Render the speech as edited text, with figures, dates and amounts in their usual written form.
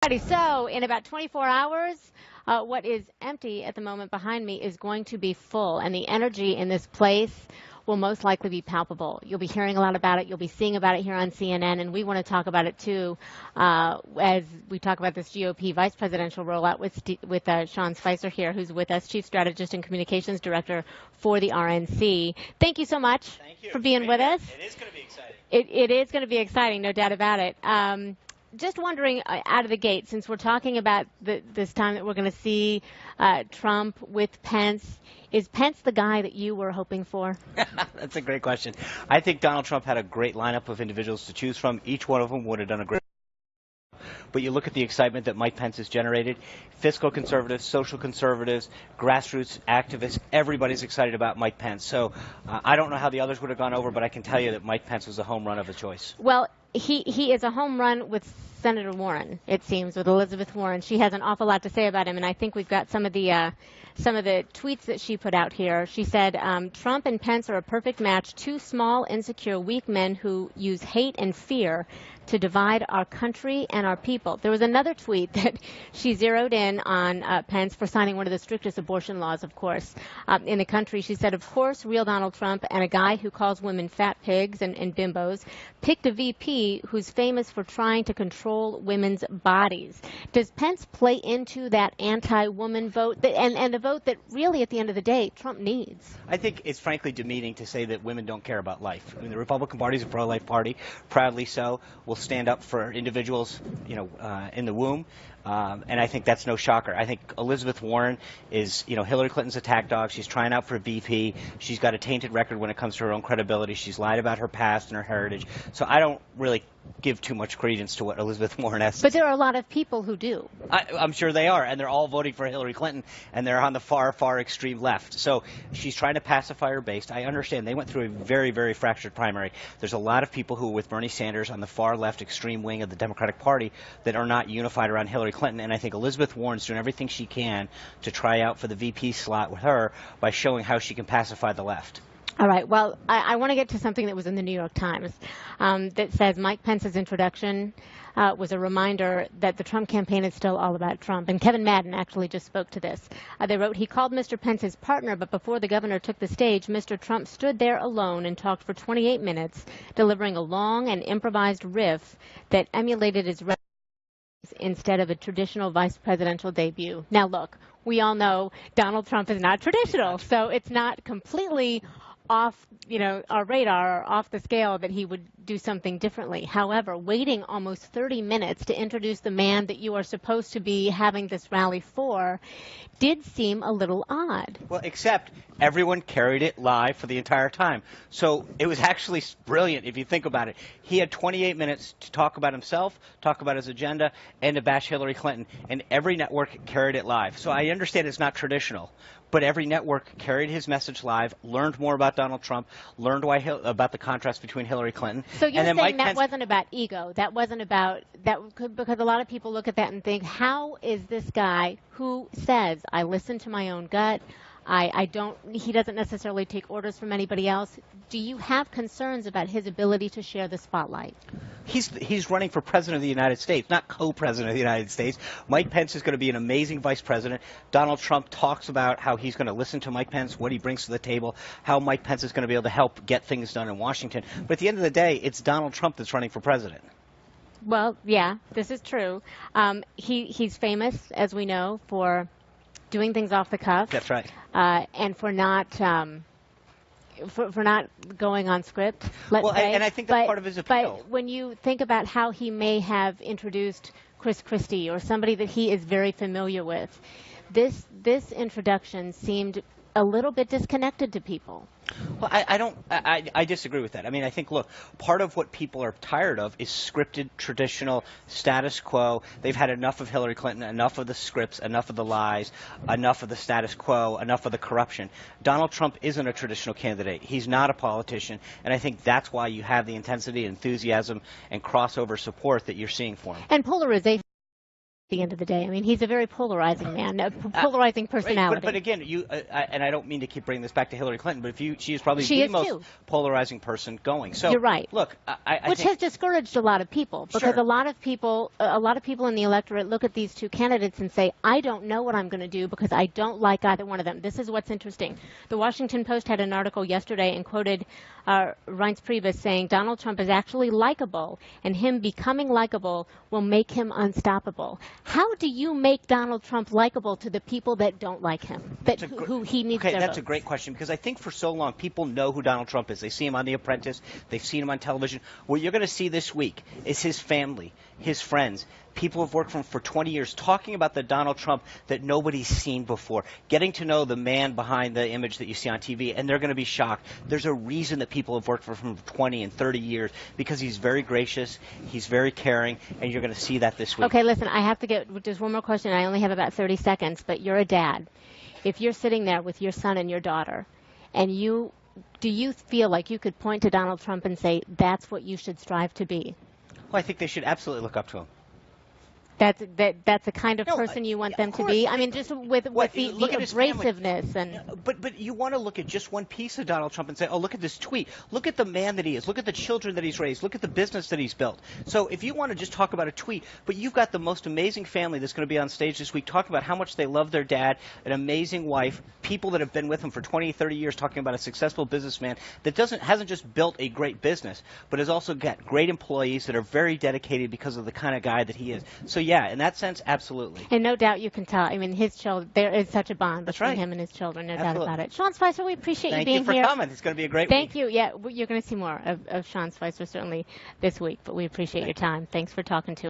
Alrighty, so in about 24 hours, what is empty at the moment behind me is going to be full, and the energy in this place will most likely be palpable. You'll be hearing a lot about it. You'll be seeing about it here on CNN, and we want to talk about it too as we talk about this GOP vice presidential rollout with Sean Spicer here, who's with us, Chief Strategist and Communications Director for the RNC. Thank you so much for being with us. It is going to be exciting. It is going to be exciting, no doubt about it. Just wondering, out of the gate, since we're talking about this time that we're going to see Trump with Pence, is Pence the guy that you were hoping for? That's a great question. I think Donald Trump had a great lineup of individuals to choose from. Each one of them would have done a great job. But you look at the excitement that Mike Pence has generated. Fiscal conservatives, social conservatives, grassroots activists, everybody's excited about Mike Pence. So I don't know how the others would have gone over, but I can tell you that Mike Pence was a home run of a choice. Well, he is a home run with Senator Warren, it seems, with Elizabeth Warren. She has an awful lot to say about him, and I think we've got some of the tweets that she put out here. She said, Trump and Pence are a perfect match, two small, insecure, weak men who use hate and fear to divide our country and our people. There was another tweet that she zeroed in on Pence for signing one of the strictest abortion laws, of course, in the country. She said, of course, real Donald Trump and a guy who calls women fat pigs and bimbos picked a VP who's famous for trying to control women's bodies. Does Pence play into that anti-woman vote and the vote that really, at the end of the day, Trump needs? I think it's frankly demeaning to say that women don't care about life. I mean, the Republican Party is a pro-life party, proudly so. We'll stand up for individuals, in the womb. And I think that's no shocker. I think Elizabeth Warren is, Hillary Clinton's attack dog. She's trying out for VP. She's got a tainted record when it comes to her own credibility. She's lied about her past and her heritage. So I don't really give too much credence to what Elizabeth Warren has to say. But there are a lot of people who do. I'm sure they are, and they're all voting for Hillary Clinton, and they're on the far, far extreme left. So she's trying to pacify her base. I understand they went through a very, very fractured primary. There's a lot of people who are with Bernie Sanders on the far left extreme wing of the Democratic Party that are not unified around Hillary Clinton, and I think Elizabeth Warren's doing everything she can to try out for the VP slot with her by showing how she can pacify the left. All right. Well, I want to get to something that was in the New York Times that says Mike Pence's introduction was a reminder that the Trump campaign is still all about Trump. And Kevin Madden actually just spoke to this. They wrote, he called Mr. Pence his partner, but before the governor took the stage, Mr. Trump stood there alone and talked for 28 minutes, delivering a long and improvised riff that emulated his instead of a traditional vice presidential debut. Now, look, we all know Donald Trump is not traditional, so it's not completely off, our radar or off the scale that he would do something differently. However, waiting almost 30 minutes to introduce the man that you are supposed to be having this rally for did seem a little odd. Well, except everyone carried it live for the entire time. So it was actually brilliant if you think about it. He had 28 minutes to talk about himself, talk about his agenda, and to bash Hillary Clinton, and every network carried it live. So I understand it's not traditional, but every network carried his message live, learned more about Donald Trump, learned about the contrast between Hillary Clinton. So you're saying that wasn't about ego. That wasn't about that, because a lot of people look at that and think, how is this guy who says, I listen to my own gut, he doesn't necessarily take orders from anybody else. Do you have concerns about his ability to share the spotlight? He's running for president of the United States, not co-president of the United States. Mike Pence is going to be an amazing vice president. Donald Trump talks about how he's going to listen to Mike Pence, what he brings to the table, how Mike Pence is going to be able to help get things done in Washington. But at the end of the day, it's Donald Trump that's running for president. Well, yeah, this is true. He's famous, as we know, for doing things off the cuff. That's right. And for not for not going on script. And I think that's part of his appeal. But when you think about how he may have introduced Chris Christie or somebody that he is very familiar with, this introduction seemed a little bit disconnected to people. Well, I disagree with that. I mean, I think, look, part of what people are tired of is scripted, traditional, status quo. They've had enough of Hillary Clinton, enough of the scripts, enough of the lies, enough of the status quo, enough of the corruption. Donald Trump isn't a traditional candidate. He's not a politician, and I think that's why you have the intensity, enthusiasm, and crossover support that you're seeing for him. And polarization the end of the day. I mean, he's a very polarizing man, a polarizing personality. Right, but again, and I don't mean to keep bringing this back to Hillary Clinton, but she is probably she the most polarizing person going. So you're right. Look, which has discouraged a lot of people, because a lot of people in the electorate look at these two candidates and say, I don't know what I'm going to do because I don't like either one of them. This is what's interesting. The Washington Post had an article yesterday and quoted Reince Priebus saying Donald Trump is actually likable, and him becoming likable will make him unstoppable. How do you make Donald Trump likable to the people that don't like him, who he needs their that's votes? A great question, because I think for so long people know who Donald Trump is. They see him on The Apprentice. They've seen him on television. What you're going to see this week is his family, his friends, people who've worked for him for 20 years talking about the Donald Trump that nobody's seen before, getting to know the man behind the image that you see on TV, and they're going to be shocked. There's a reason that people have worked for him for 20 and 30 years, because he's very gracious, he's very caring, and you're going to see that this week. Okay, listen, I have to get just one more question. I only have about 30 seconds, but you're a dad. If you're sitting there with your son and your daughter, and do you feel like you could point to Donald Trump and say, that's what you should strive to be? Well, I think they should absolutely look up to him. That's the kind of person you want them to be? I mean, just with the abrasiveness. But you want to look at just one piece of Donald Trump and say, oh, look at this tweet. Look at the man that he is. Look at the children that he's raised. Look at the business that he's built. So if you want to just talk about a tweet, but you've got the most amazing family that's going to be on stage this week talking about how much they love their dad, an amazing wife, people that have been with him for 20, 30 years talking about a successful businessman that hasn't just built a great business, but has also got great employees that are very dedicated because of the kind of guy that he is. So yeah, in that sense, absolutely. And no doubt you can tell. I mean, his children, there is such a bond between him and his children, no doubt about it. Sean Spicer, we appreciate you being here. Thank you for coming. It's going to be a great week. Thank you. Yeah, you're going to see more of Sean Spicer certainly this week, but we appreciate your time. Thanks for talking to us.